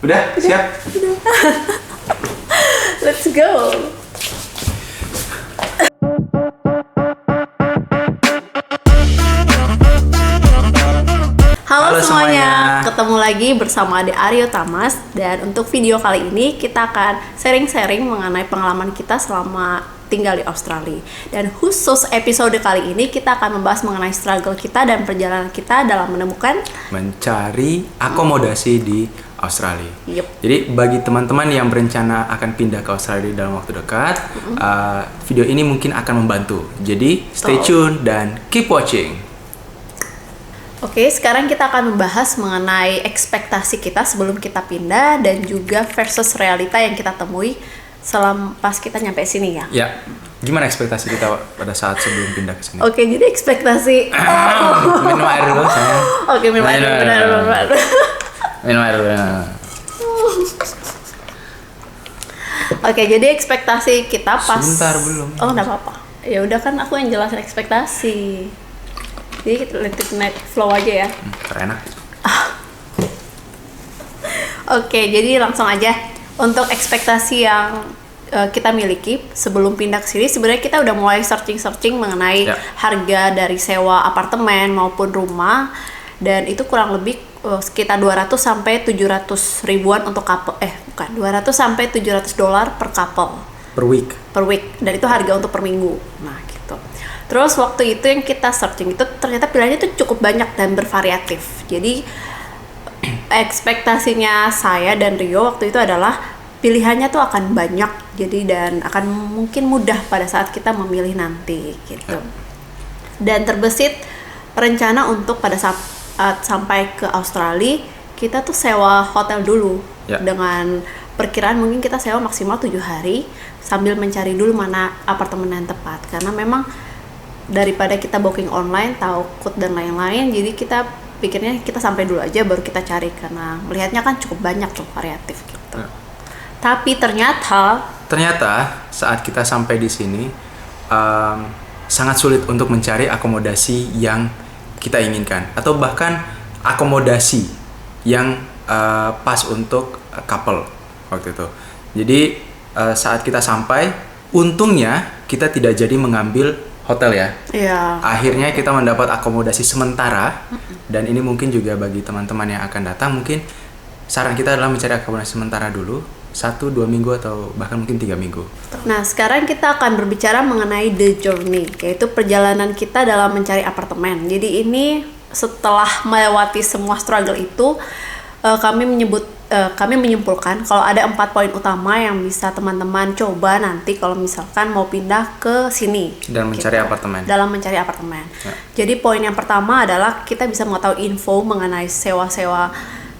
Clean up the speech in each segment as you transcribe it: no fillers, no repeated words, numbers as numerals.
Udah, siap? Let's go. Halo semuanya, ketemu lagi bersama Ade Aryo Tamas. Dan untuk video kali ini kita akan sharing-sharing mengenai pengalaman kita selama tinggal di Australia. Dan khusus episode kali ini kita akan membahas mengenai struggle kita dan perjalanan kita dalam mencari akomodasi di Australia. Yep. Jadi bagi teman-teman yang berencana akan pindah ke Australia dalam waktu dekat, video ini mungkin akan membantu. Jadi stay tune dan keep watching. Oke, sekarang kita akan membahas mengenai ekspektasi kita sebelum kita pindah dan juga versus realita yang kita temui selama pas kita nyampe sini ya. Ya, gimana ekspektasi kita pada saat sebelum pindah ke sini? Oke, jadi ekspektasi. Minum air dulu saya. Oke, minum air dulu, benar. Minum air dulu. Oke, jadi ekspektasi kita pas. Sebentar belum. Oh, enggak apa-apa. Ya udah kan aku yang jelasin ekspektasi. Jadi kita let it night flow aja ya. Enak. Oke, jadi langsung aja untuk ekspektasi yang kita miliki sebelum pindah ke sini. Sebenarnya kita udah mulai searching mengenai harga dari sewa apartemen maupun rumah, dan itu kurang lebih sekitar 200 sampai 700 ribuan untuk couple. 200 sampai 700 dolar per couple. Per week. Dan itu harga untuk per minggu. Nah, gitu. Terus waktu itu yang kita searching itu ternyata pilihannya itu cukup banyak dan bervariatif. Jadi ekspektasinya saya dan Rio waktu itu adalah pilihannya tuh akan banyak, jadi dan akan mungkin mudah pada saat kita memilih nanti gitu. Dan terbesit rencana untuk pada saat sampai ke Australia kita tuh sewa hotel dulu dengan perkiraan mungkin kita sewa maksimal 7 hari sambil mencari dulu mana apartemen yang tepat, karena memang daripada kita booking online takut dan lain-lain, jadi kita pikirnya kita sampai dulu aja baru kita cari, karena melihatnya kan cukup banyak tuh variatif gitu. Tapi ternyata saat kita sampai di sini sangat sulit untuk mencari akomodasi yang kita inginkan, atau bahkan akomodasi yang pas untuk couple waktu itu. Jadi saat kita sampai, untungnya kita tidak jadi mengambil hotel ya. Iya. Akhirnya kita mendapat akomodasi sementara, dan ini mungkin juga bagi teman-teman yang akan datang, mungkin saran kita adalah mencari akomodasi sementara dulu 1-2 minggu atau bahkan mungkin 3 minggu. Nah, sekarang kita akan berbicara mengenai the journey, yaitu perjalanan kita dalam mencari apartemen. Jadi ini setelah melewati semua struggle itu, kami menyimpulkan kalau ada 4 poin utama yang bisa teman-teman coba nanti kalau misalkan mau pindah ke sini dan mencari apartemen. Dalam mencari apartemen. Jadi poin yang pertama adalah kita bisa mengetahui info mengenai sewa-sewa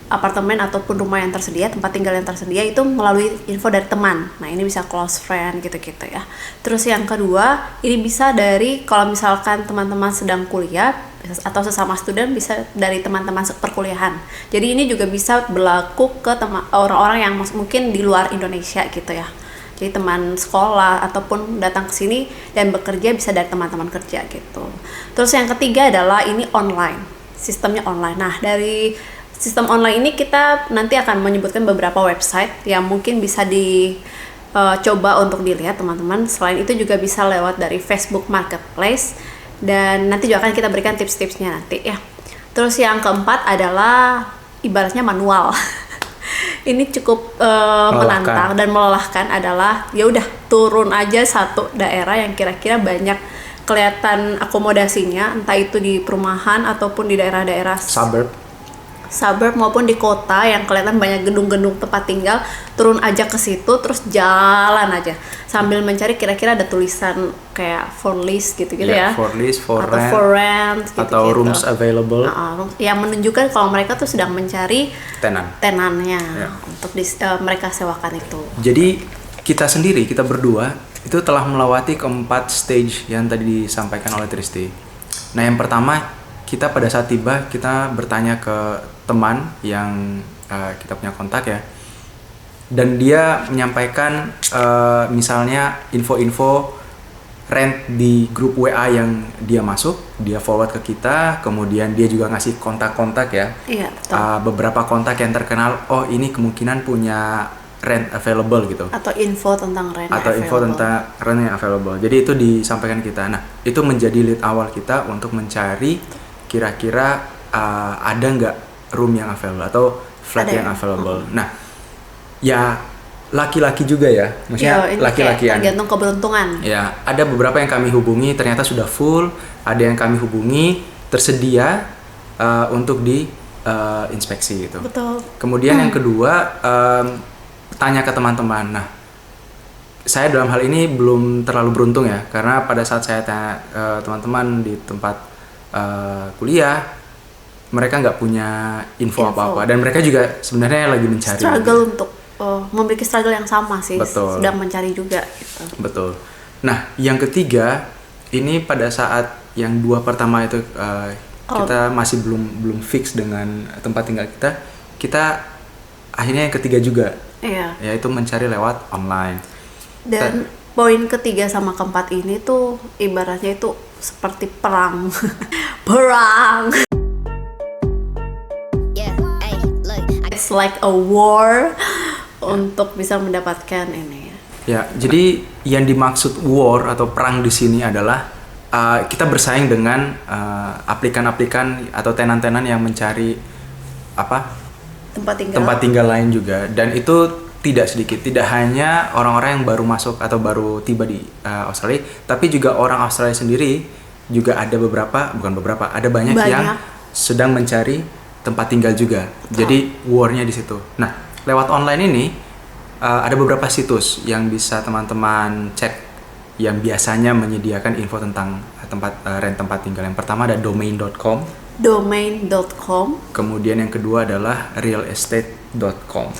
apartemen ataupun rumah yang tersedia, tempat tinggal yang tersedia itu melalui info dari teman. Nah, ini bisa close friend gitu-gitu ya. Terus yang kedua, ini bisa dari kalau misalkan teman-teman sedang kuliah atau sesama student, bisa dari teman-teman perkuliahan. Jadi ini juga bisa berlaku ke orang-orang yang mungkin di luar Indonesia gitu ya. Jadi teman sekolah ataupun datang ke sini dan bekerja bisa dari teman-teman kerja gitu. Terus yang ketiga adalah ini online. Sistemnya online. Nah, dari sistem online ini kita nanti akan menyebutkan beberapa website yang mungkin bisa dicoba untuk dilihat teman-teman. Selain itu juga bisa lewat dari Facebook Marketplace, dan nanti juga akan kita berikan tips-tipsnya nanti ya. Terus yang keempat adalah ibaratnya manual. Ini cukup menantang dan melelahkan, adalah ya udah turun aja satu daerah yang kira-kira banyak kelihatan akomodasinya, entah itu di perumahan ataupun di daerah-daerah suburb maupun di kota yang kelihatan banyak gedung-gedung tempat tinggal. Turun aja ke situ terus jalan aja sambil mencari kira-kira ada tulisan kayak for lease gitu-gitu ya. For lease, for rent gitu, atau rooms available. Yang menunjukkan kalau mereka tuh sedang mencari tenannya untuk mereka sewakan itu. Jadi kita berdua itu telah melewati keempat stage yang tadi disampaikan oleh Tristi. Nah, yang pertama, kita pada saat tiba kita bertanya ke teman yang kita punya kontak ya, dan dia menyampaikan misalnya info-info rent di grup WA yang dia masuk, dia forward ke kita, kemudian dia juga ngasih kontak-kontak ya. Iya, betul. Beberapa kontak yang terkenal, oh ini kemungkinan punya rent available gitu. Atau info tentang rent yang available. Jadi itu disampaikan kita. Nah, itu menjadi lead awal kita untuk mencari kira-kira ada nggak room yang available atau flat yang available. Nah, ya laki-laki juga ya, maksudnya laki-lakian. Tergantung keberuntungan. Ya, ada beberapa yang kami hubungi ternyata sudah full, ada yang kami hubungi tersedia untuk di inspeksi gitu. Betul. Kemudian yang kedua, tanya ke teman-teman. Nah, saya dalam hal ini belum terlalu beruntung ya, karena pada saat saya tanya teman-teman di tempat kuliah, mereka nggak punya info apa-apa, dan mereka juga sebenarnya lagi mencari. Struggle untuk memiliki struggle yang sama sih. Betul. Sedang mencari juga gitu. Betul. Nah, yang ketiga ini pada saat yang dua pertama itu kita masih belum fix dengan tempat tinggal kita akhirnya yang ketiga juga, yaitu mencari lewat online. Dan poin ketiga sama keempat ini tuh ibaratnya itu seperti perang. Perang. It's like a war untuk bisa mendapatkan ini ya. Ya, jadi yang dimaksud war atau perang di sini adalah kita bersaing dengan aplikan-aplikan atau tenan-tenan yang mencari tempat tinggal lain juga, dan itu tidak sedikit, tidak hanya orang-orang yang baru masuk atau baru tiba di Australia, tapi juga orang Australia sendiri juga ada ada banyak yang sedang mencari tempat tinggal juga. Jadi war-nya di situ. Nah, lewat online ini ada beberapa situs yang bisa teman-teman cek yang biasanya menyediakan info tentang rent tempat tinggal. Yang pertama ada domain.com. Kemudian yang kedua adalah realestate.com.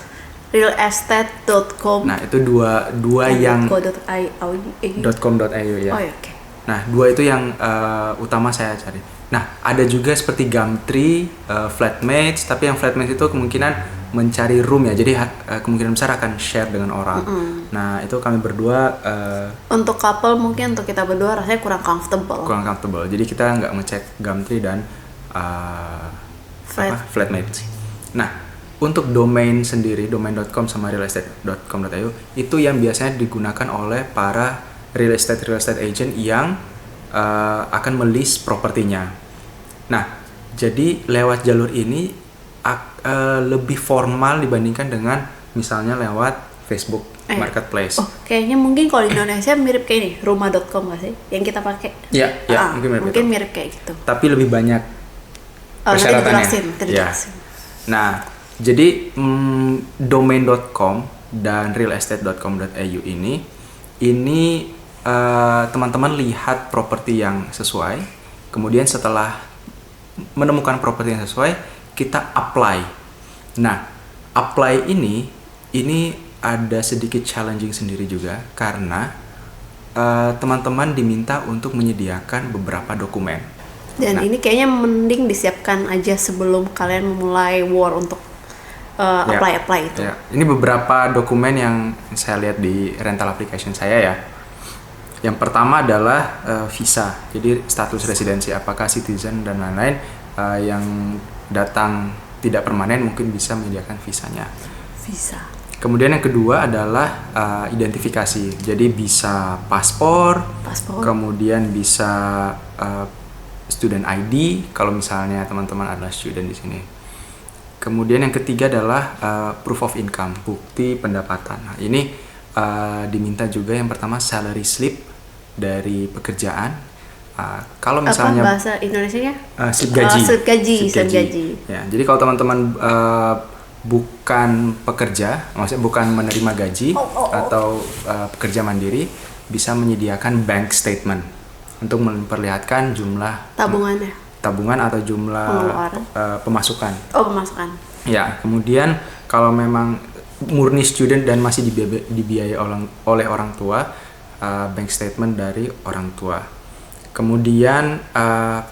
realestate.com. Nah, itu dua yang .com.au ya. Oh, okay. Nah, dua itu yang utama saya cari. Nah, ada juga seperti Gumtree, Flatmates, tapi yang Flatmates itu kemungkinan mencari room ya, jadi kemungkinan besar akan share dengan orang. Nah, itu kami berdua untuk couple mungkin, untuk kita berdua rasanya kurang comfortable. Jadi kita nggak ngecek Gumtree dan Flatmates. Nah, untuk domain sendiri, domain.com sama realestate.com.au itu yang biasanya digunakan oleh para real estate agent yang akan melis propertinya. Nah, jadi lewat jalur ini lebih formal dibandingkan dengan misalnya lewat Facebook Marketplace. Kayaknya mungkin kalau di Indonesia mirip kayak ini, rumah.com nggak sih? Yang kita pakai? Iya, mungkin mirip kayak gitu. Tapi lebih banyak persyaratannya. Dijelasin. Nah, jadi domain.com dan realestate.com.au ini teman-teman lihat properti yang sesuai, kemudian setelah menemukan properti yang sesuai, kita apply. Nah, apply ini ada sedikit challenging sendiri juga, karena teman-teman diminta untuk menyediakan beberapa dokumen. Dan ini kayaknya mending disiapkan aja sebelum kalian memulai war untuk apply itu. Ya. Ini beberapa dokumen yang saya lihat di rental application saya ya. Yang pertama adalah visa, jadi status residensi, apakah citizen dan lain-lain. Yang datang tidak permanen mungkin bisa menyediakan visanya. Visa. Kemudian yang kedua adalah identifikasi, jadi bisa paspor. Kemudian bisa student ID kalau misalnya teman-teman adalah student di sini. Kemudian yang ketiga adalah proof of income, bukti pendapatan. Nah, ini diminta juga yang pertama salary slip dari pekerjaan. Kalau misalnya apa bahasa Indonesianya? Slip gaji. Slip gaji. Ya, jadi kalau teman-teman bukan pekerja, maksudnya bukan menerima gaji atau pekerja mandiri, bisa menyediakan bank statement untuk memperlihatkan jumlah tabungan atau jumlah pemasukan. Pemasukan. Ya, kemudian kalau memang murni student dan masih dibiayai oleh orang tua, bank statement dari orang tua. Kemudian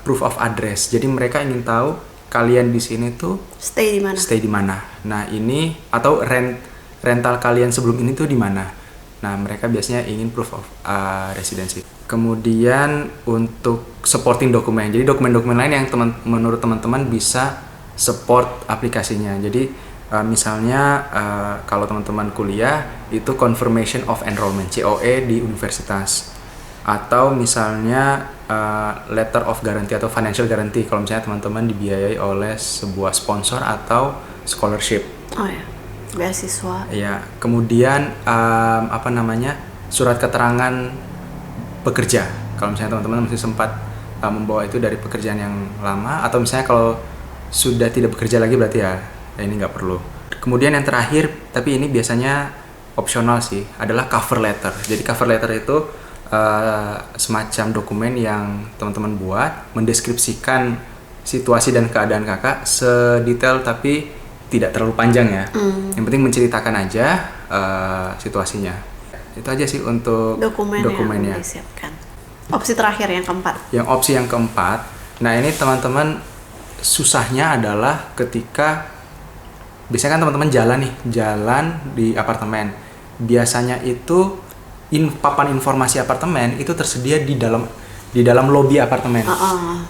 proof of address. Jadi mereka ingin tahu kalian di sini tuh stay di mana. Nah, ini atau rental kalian sebelum ini tuh di mana. Nah, mereka biasanya ingin proof of residency. Kemudian untuk supporting dokumen. Jadi dokumen-dokumen lain yang menurut teman-teman bisa support aplikasinya. Jadi misalnya kalau teman-teman kuliah itu confirmation of enrollment (COE) di universitas, atau misalnya letter of guarantee atau financial guarantee kalau misalnya teman-teman dibiayai oleh sebuah sponsor atau scholarship. Oh ya, beasiswa. Ya, kemudian surat keterangan pekerja. Kalau misalnya teman-teman masih sempat membawa itu dari pekerjaan yang lama, atau misalnya kalau sudah tidak bekerja lagi berarti ya ini nggak perlu. Kemudian yang terakhir, tapi ini biasanya opsional sih, adalah cover letter. Jadi cover letter itu semacam dokumen yang teman-teman buat mendeskripsikan situasi dan keadaan kakak sedetail tapi tidak terlalu panjang ya. Yang penting menceritakan aja situasinya. Itu aja sih untuk dokumennya. Yang disiapkan. Opsi terakhir yang keempat. Yang opsi yang keempat, nah ini teman-teman susahnya adalah ketika biasanya kan teman-teman jalan di apartemen. Biasanya itu papan informasi apartemen itu tersedia di dalam lobi apartemen.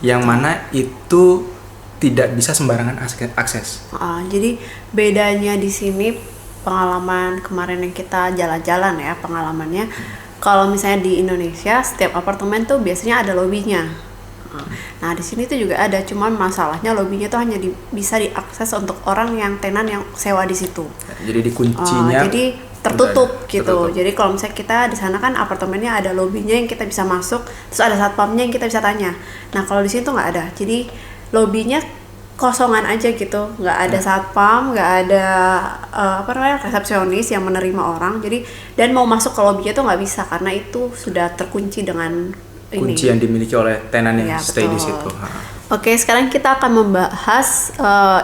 Yang mana itu tidak bisa sembarangan akses. Jadi bedanya di sini pengalaman kemarin yang kita jalan-jalan ya pengalamannya, kalau misalnya di Indonesia setiap apartemen tuh biasanya ada lobinya. Nah di sini tuh juga ada, cuman masalahnya lobinya tuh hanya bisa diakses untuk orang yang tenan yang sewa di situ. Jadi dikuncinya. Jadi tertutup gitu. Tertutup. Jadi kalau misalnya kita di sana kan apartemennya ada lobinya yang kita bisa masuk, terus ada satpamnya yang kita bisa tanya. Nah kalau di sini tuh nggak ada. Jadi lobinya kosongan aja gitu, nggak ada satpam, nggak ada resepsionis yang menerima orang. Jadi dan mau masuk ke lobinya tuh nggak bisa karena itu sudah terkunci dengan kunci yang dimiliki oleh tenan yang stay di situ. Oke, sekarang kita akan membahas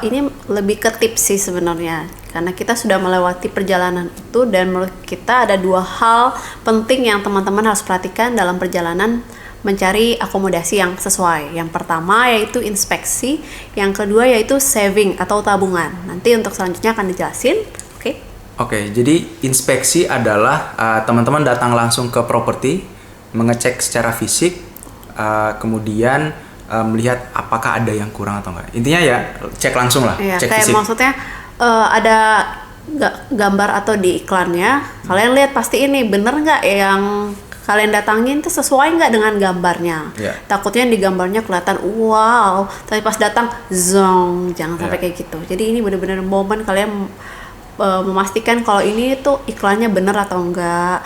ini lebih ke tips sih sebenarnya, karena kita sudah melewati perjalanan itu dan menurut kita ada 2 hal penting yang teman-teman harus perhatikan dalam perjalanan mencari akomodasi yang sesuai. Yang pertama yaitu inspeksi, yang kedua yaitu saving atau tabungan. Nanti untuk selanjutnya akan dijelasin. Oke, jadi inspeksi adalah teman-teman datang langsung ke properti, mengecek secara fisik, kemudian melihat apakah ada yang kurang atau enggak. Intinya ya cek langsung lah, cek kayak fisik. Maksudnya ada gambar atau di iklannya, kalian lihat pasti ini bener nggak yang kalian datangin tuh sesuai nggak dengan gambarnya. Takutnya di gambarnya kelihatan wow, tapi pas datang zong, jangan sampai kayak gitu. Jadi ini benar-benar momen kalian memastikan kalau ini tuh iklannya bener atau enggak,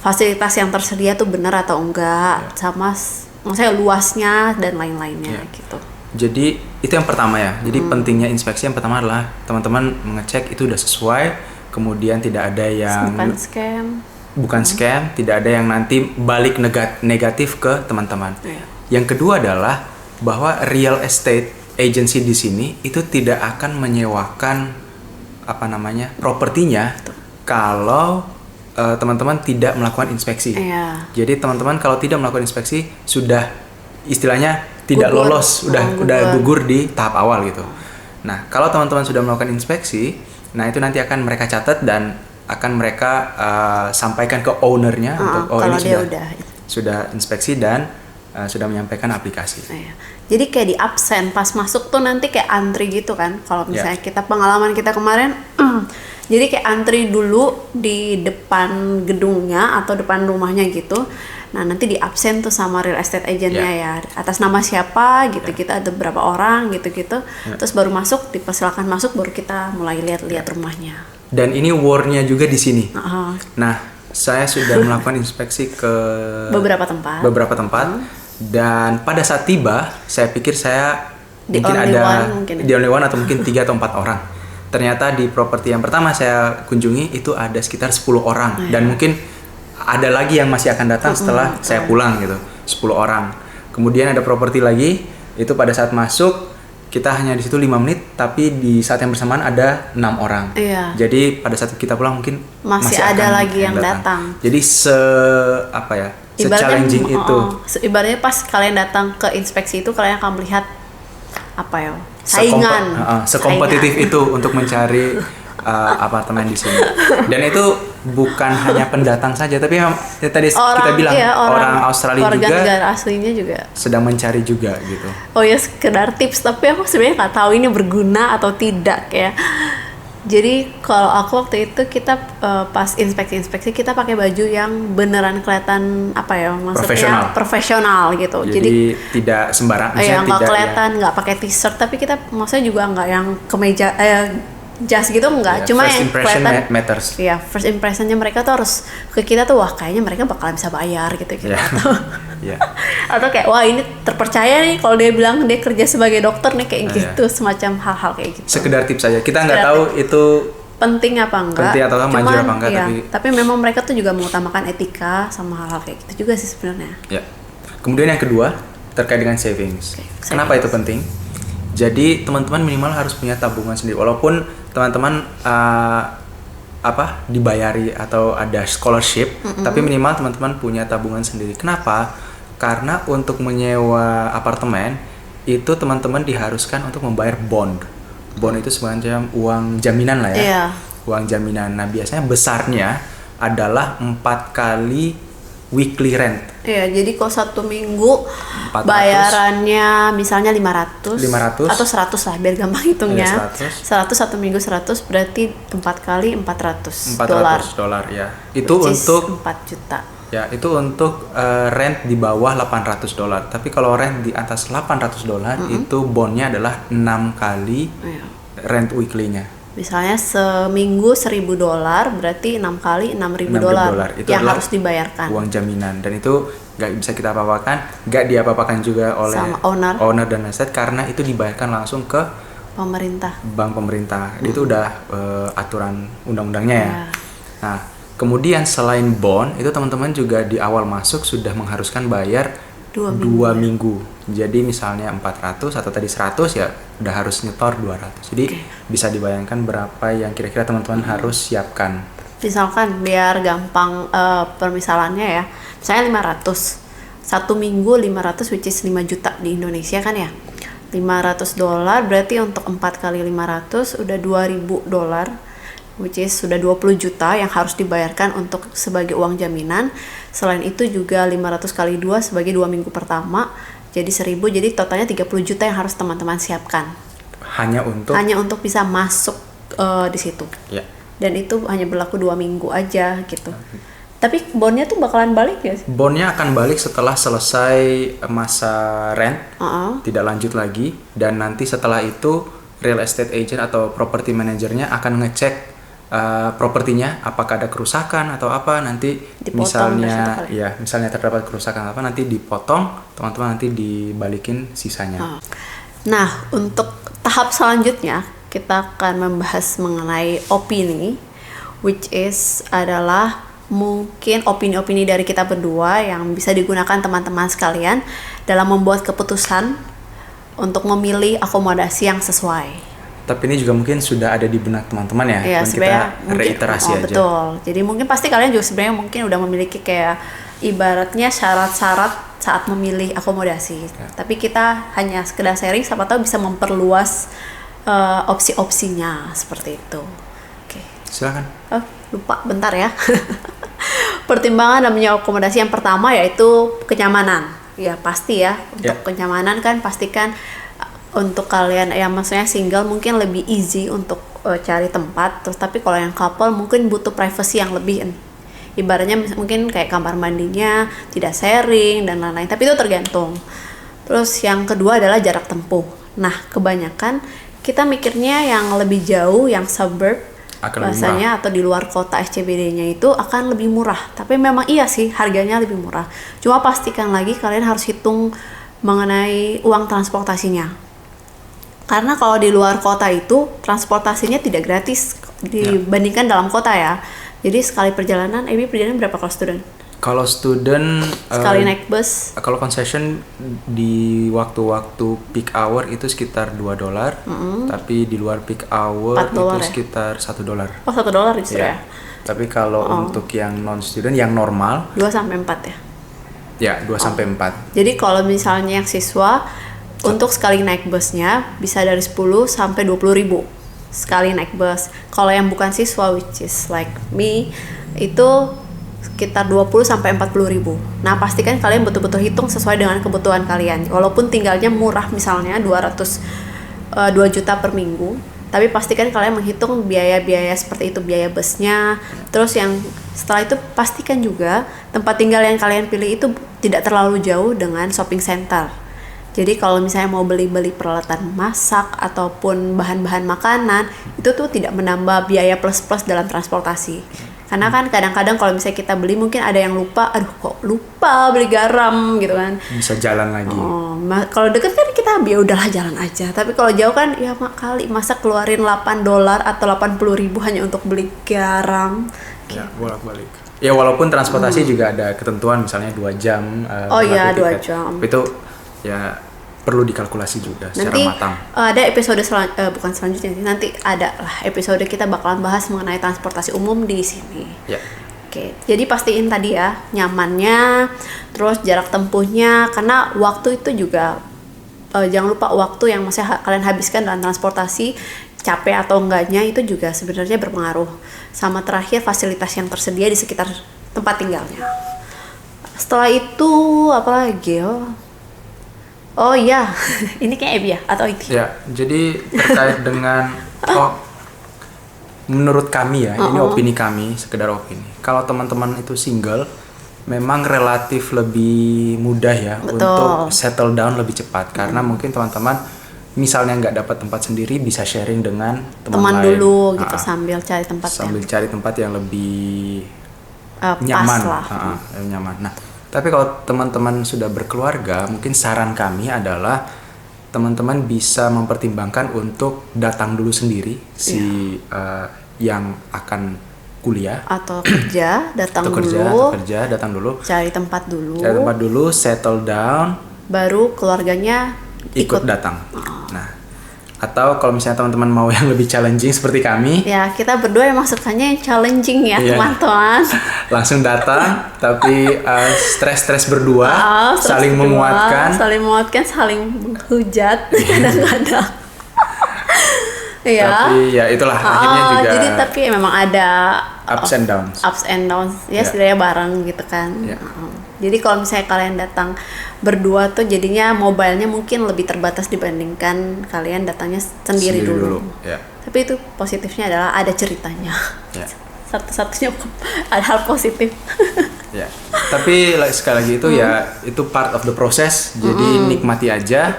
fasilitas yang tersedia tuh bener atau enggak, sama maksudnya luasnya dan lain-lainnya gitu. Jadi itu yang pertama ya. Jadi pentingnya inspeksi yang pertama adalah teman-teman mengecek itu udah sesuai, kemudian tidak ada yang bukan scam, tidak ada yang nanti balik negatif ke teman-teman. Yang kedua adalah bahwa real estate agency di sini itu tidak akan menyewakan propertinya kalau teman-teman tidak melakukan inspeksi. Jadi teman-teman kalau tidak melakukan inspeksi sudah istilahnya tidak lolos, udah gugur di tahap awal gitu. Nah, kalau teman-teman sudah melakukan inspeksi, nah itu nanti akan mereka catat dan akan mereka sampaikan ke ownernya untuk ini sudah inspeksi dan sudah menyampaikan aplikasi. Jadi kayak di absen pas masuk tuh nanti kayak antri gitu kan. Kalau misalnya kita pengalaman kita kemarin, jadi kayak antri dulu di depan gedungnya atau depan rumahnya gitu. Nah nanti di absen tuh sama real estate agentnya ya, atas nama siapa gitu, kita ada berapa orang gitu-gitu. Terus baru masuk, dipersilakan masuk, baru kita mulai lihat-lihat rumahnya. Dan ini war-nya juga di sini. Nah, saya sudah melakukan inspeksi ke beberapa tempat. Dan pada saat tiba, saya pikir saya the only one atau mungkin 3 atau 4 orang. Ternyata di properti yang pertama saya kunjungi itu ada sekitar 10 orang dan mungkin ada lagi yang masih akan datang setelah saya pulang gitu, 10 orang. Kemudian ada properti lagi, itu pada saat masuk kita hanya di situ 5 menit, tapi di saat yang bersamaan ada 6 orang. Jadi pada saat kita pulang mungkin masih ada lagi yang datang. Jadi se-challenging itu. Ibaratnya pas kalian datang ke inspeksi itu kalian akan melihat saingan. Sekompetitif itu untuk mencari apartemen di sini. Dan itu bukan hanya pendatang saja, tapi tadi kita bilang orang Australia warga juga negara aslinya juga sedang mencari juga gitu. Oh ya, sekedar tips, tapi aku sebenarnya nggak tahu ini berguna atau tidak ya. Jadi kalau aku waktu itu kita pas inspeksi kita pakai baju yang beneran kelihatan apa ya, maksudnya profesional gitu. Jadi tidak sembarang. Ya nggak kelihatan, nggak pakai t-shirt, tapi kita maksudnya juga nggak yang kemeja jas gitu, nggak. Cuma yang kelihatan matters. Ya, first impressionnya mereka tuh harus ke kita tuh, wah kayaknya mereka bakalan bisa bayar gitu. Atau kayak wah ini terpercaya nih kalau dia bilang dia kerja sebagai dokter nih, kayak gitu, semacam hal-hal kayak gitu. Sekedar tips saja, kita nggak tahu itu penting apa enggak, penting atau manjur apa enggak, tapi memang mereka tuh juga mengutamakan etika sama hal-hal kayak gitu juga sih sebenarnya. Ya. Kemudian yang kedua terkait dengan savings. Kenapa itu penting? Jadi teman-teman minimal harus punya tabungan sendiri, walaupun teman-teman dibayari atau ada scholarship, tapi minimal teman-teman punya tabungan sendiri. Kenapa? Karena untuk menyewa apartemen itu teman-teman diharuskan untuk membayar bond. Bond itu semacam uang jaminan lah ya. Uang jaminan. Nah, biasanya besarnya adalah 4 kali weekly rent. Iya, jadi kalau 1 minggu 400, bayarannya misalnya 500 atau 100 lah biar gampang hitungnya. 100 1 minggu 100 berarti 4 kali 400 dolar ya. Itu untuk 4 juta. Ya, itu untuk rent di bawah 800 dolar. Tapi kalau rent di atas 800 dolar itu bondnya adalah 6 kali rent weekly-nya. Misalnya seminggu 1.000 dolar berarti 6 kali 6.000 dolar yang harus dibayarkan. Uang jaminan, dan itu nggak bisa kita apa-apakan, nggak diapa-apakan juga oleh sama owner dan aset, karena itu dibayarkan langsung ke bank pemerintah. Itu udah aturan undang-undangnya ya. Nah, kemudian selain bond itu teman-teman juga di awal masuk sudah mengharuskan bayar 2 minggu. Jadi misalnya 400 atau tadi 100 ya udah harus nyetor 200. Jadi bisa dibayangkan berapa yang kira-kira teman-teman harus siapkan. Misalkan biar gampang permisalannya ya. Misalnya 500. 1 minggu 500 which is 5 juta di Indonesia kan ya. 500 dolar berarti untuk 4 kali 500 udah 2.000 dolar. Which is sudah 20 juta yang harus dibayarkan untuk sebagai uang jaminan. Selain itu juga 500 kali 2 sebagai 2 minggu pertama. Jadi 1.000, jadi totalnya 30 juta yang harus teman-teman siapkan. Hanya untuk bisa masuk di situ. Ya. Dan itu hanya berlaku 2 minggu aja gitu. Tapi bondnya tuh bakalan balik ya? Bondnya akan balik setelah selesai masa rent, tidak lanjut lagi. Dan nanti setelah itu real estate agent atau property manajernya akan ngecek propertinya apakah ada kerusakan atau apa, nanti dipotong, misalnya terdapat kerusakan apa, nanti dipotong, teman-teman nanti dibalikin sisanya. Nah, untuk tahap selanjutnya kita akan membahas mengenai opini, which is adalah mungkin opini-opini dari kita berdua yang bisa digunakan teman-teman sekalian dalam membuat keputusan untuk memilih akomodasi yang sesuai. Tapi ini juga mungkin sudah ada di benak teman-teman ya, dan kita reiterasi aja. Betul. Jadi mungkin pasti kalian juga sebenarnya mungkin udah memiliki kayak ibaratnya syarat-syarat saat memilih akomodasi. Ya. Tapi kita hanya sekedar sharing, siapa tahu bisa memperluas opsi-opsinya seperti itu. Oke. Silakan. Oh, lupa bentar ya. Pertimbangan namanya akomodasi yang pertama yaitu kenyamanan. Ya pasti ya, untuk kenyamanan kan pastikan. Untuk kalian yang maksudnya single mungkin lebih easy untuk cari tempat, terus tapi kalau yang couple mungkin butuh privacy yang lebih, ibaratnya mungkin kayak kamar mandinya tidak sharing dan lain-lain, tapi itu tergantung. Terus yang kedua adalah jarak tempuh. Nah, kebanyakan kita mikirnya yang lebih jauh, yang suburb bahasanya atau di luar kota SCBD-nya itu akan lebih murah. Tapi memang iya sih harganya lebih murah. Cuma pastikan lagi kalian harus hitung mengenai uang transportasinya. Karena kalau di luar kota itu transportasinya tidak gratis dibandingkan dalam kota ya. Jadi sekali perjalanan berapa kalau student? Kalau student sekali naik bus. Kalau concession di waktu-waktu peak hour itu sekitar $2. Tapi di luar peak hour itu sekitar $1. Oh, $1 justru ya. Tapi kalau untuk yang non student yang normal 2 sampai 4 ya. Ya, 2 sampai 4. Jadi kalau misalnya yang siswa untuk sekali naik busnya bisa dari 10 sampai 20 ribu. sekali naik bus. Kalau yang bukan siswa, which is like me, itu sekitar 20 sampai 40 ribu. Nah, pastikan kalian betul-betul hitung sesuai dengan kebutuhan kalian. Walaupun tinggalnya murah, misalnya 2 juta per minggu, tapi pastikan kalian menghitung biaya-biaya seperti itu, biaya busnya. Terus yang setelah itu pastikan juga tempat tinggal yang kalian pilih itu tidak terlalu jauh dengan shopping center. Jadi kalau misalnya mau beli-beli peralatan masak ataupun bahan-bahan makanan, itu tuh tidak menambah biaya plus-plus dalam transportasi. Karena kan kadang-kadang kalau misalnya kita beli, mungkin ada yang lupa, aduh kok lupa beli garam gitu kan. Bisa jalan lagi. Kalau deket kan kita ya udahlah jalan aja. Tapi kalau jauh kan ya kali masa keluarin $8 atau 80 ribu hanya untuk beli garam. Ya, bolak-balik. Ya walaupun transportasi juga ada ketentuan, misalnya 2 jam. Oh iya, 2 jam. Itu ya perlu dikalkulasi juga secara matang. Ada episode bukan selanjutnya sih, nanti ada lah episode kita bakalan bahas mengenai transportasi umum di sini. Ya. Oke, jadi pastiin tadi ya nyamannya, terus jarak tempuhnya, karena waktu itu juga jangan lupa waktu yang masih kalian habiskan dalam transportasi, capek atau enggaknya itu juga sebenarnya berpengaruh. Sama terakhir fasilitas yang tersedia di sekitar tempat tinggalnya. Setelah itu apa lagi Oh iya, ini kayak ya atau itu? Ya, jadi terkait dengan menurut kami ya, ini opini kami, sekedar opini. Kalau teman-teman itu single, memang relatif lebih mudah ya. Betul. Untuk settle down lebih cepat, karena mungkin teman-teman misalnya nggak dapat tempat sendiri, bisa sharing dengan teman lain. Dulu gitu, sambil cari tempat cari tempat yang lebih nyaman lah. Nyaman. Nah, tapi kalau teman-teman sudah berkeluarga, mungkin saran kami adalah teman-teman bisa mempertimbangkan untuk datang dulu sendiri yang akan kuliah atau kerja, datang dulu, cari tempat dulu, settle down, baru keluarganya ikut datang. Nah, atau kalau misalnya teman-teman mau yang lebih challenging seperti kami, ya kita berdua emang sukanya yang challenging ya teman-teman. Langsung datang, tapi stres berdua, saling menguatkan, saling menghujat kadang-kadang. Tapi ya itulah akhirnya juga. Jadi tapi memang ada ups and downs. Ya sebenarnya bareng gitu kan. Jadi kalau misalnya kalian datang berdua tuh jadinya mobile-nya mungkin lebih terbatas dibandingkan kalian datangnya sendiri dulu. Ya. Tapi itu positifnya adalah ada ceritanya. Ya. Satu-satunya ada hal positif. Ya. Tapi sekali lagi itu ya itu part of the process. Jadi nikmati aja.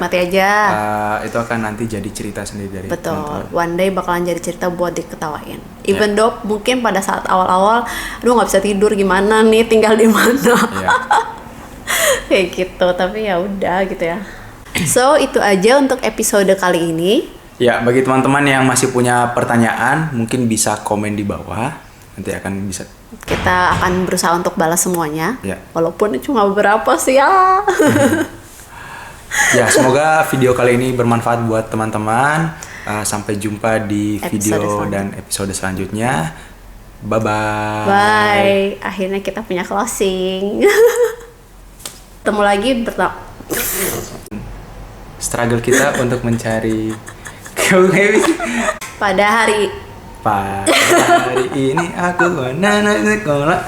Itu akan nanti jadi cerita sendiri dari teman-teman. One day bakalan jadi cerita buat diketawain. Even though mungkin pada saat awal-awal aduh nggak bisa tidur, gimana nih tinggal di mana. Kayak gitu, tapi ya udah gitu ya. So itu aja untuk episode kali ini. Ya, bagi teman-teman yang masih punya pertanyaan mungkin bisa komen di bawah. Nanti kita akan berusaha untuk balas semuanya. Ya. Walaupun cuma beberapa sih ya. Ya, semoga video kali ini bermanfaat buat teman-teman. Sampai jumpa di video dan episode selanjutnya. Bye-bye. Bye. Akhirnya kita punya closing. Ketemu lagi struggle kita untuk mencari pada hari ini aku sekolah.